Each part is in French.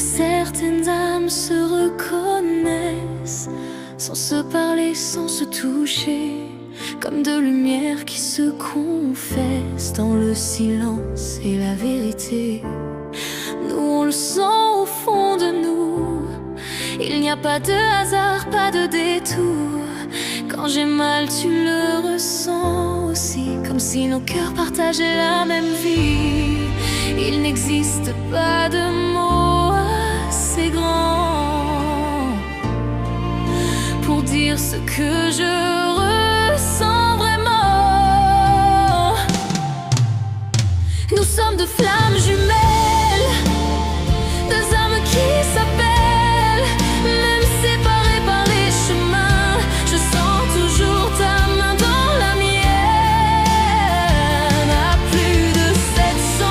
que certaines âmes se reconnaissent, sans se parler, sans se toucher, comme deux lumières qui se confessent dans le silence et la vérité. Nous on le sent au fond de nous, il n'y a pas de hasard, pas de détour. Quand j'ai mal, tu le ressens aussi, comme si nos cœurs partageaient la même vie. Il n'existe pas de mots assez grands pour dire ce que je ressens vraiment. Nous sommes deux flammes jumelles, deux âmes qui s'appellent, même séparées par les chemins. Je sens toujours ta main dans la mienne. À plus de 700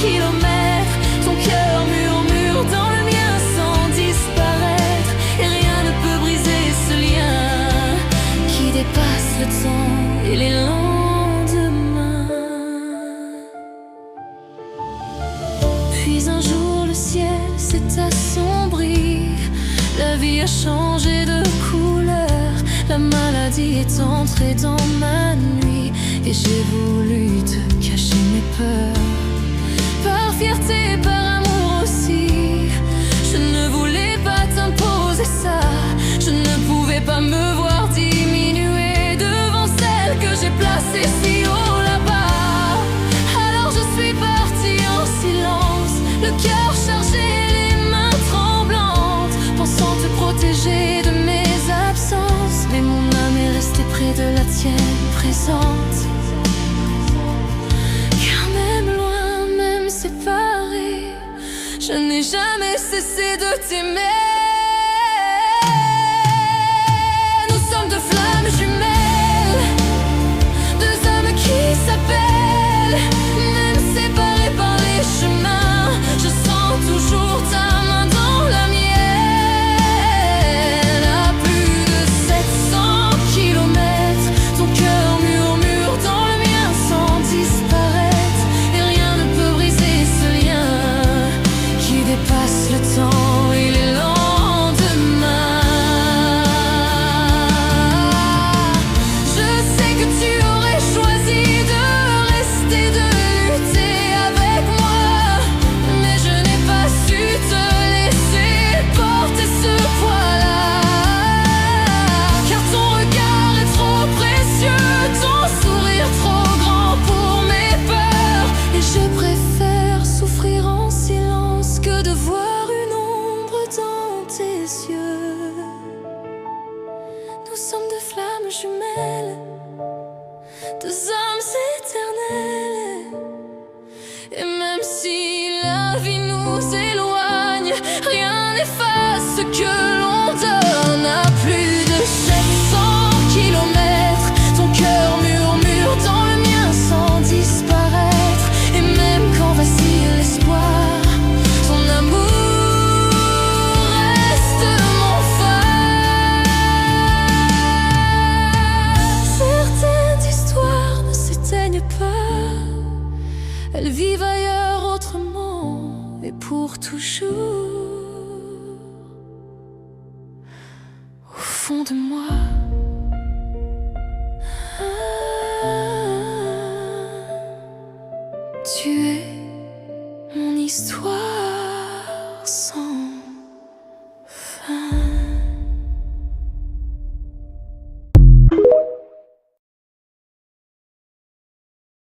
kilomètres, ton cœur murmure dans le mien sans disparaître. Et rien ne peut briser ce lien qui dépasse le temps et les lendemains. Puis un jour le ciel s'est assombri, la vie a changé de couleur, la maladie est entrée dans ma nuit, et j'ai voulu te cacher mes peurs. Par fierté, par amour aussi, je ne voulais pas t'imposer ça. Je ne pouvais pas me voir diminuer devant celle que j'ai placée si haut là-bas. Alors je suis partie en silence, le cœur chargé, les mains tremblantes, pensant te protéger de mes absences. Mais mon âme est restée près de la tienne, présente. Car même loin, même séparés, je n'ai jamais cessé de t'aimer. Nous sommes deux flammes jumelles, deux âmes qui s'appellent, même séparées par les chemins. Je sens toujours ta main dans la mienne. À plus de 700 kilomètres, ton cœur murmure dans le mien sans disparaître. Et rien ne peut briser ce lien qui dépasse le temps et les lendemains. Je sais que tu aurais choisi de rester, de lutter avec moi, mais je n'ai pas su te laisser porter ce poids-là. Car ton regard est trop précieux, ton sourire trop grand pour mes peurs. Et je préfère souffrir en silence que de voir une ombre dans tes yeux. Nous sommes deux flammes jumelles, deux âmes éternelles. Et même si la vie nous éloigne, rien n'efface ce que l'on donne. À plus de 700 kilomètres, ton cœur murmure dans le mien sans disparaître. Et même quand vacille l'espoir, ton amour reste mon phare. Certaines histoires ne s'éteignent pas, elles vivent ailleurs autrement et pour toujours. Au fond de moi, tu es mon histoire.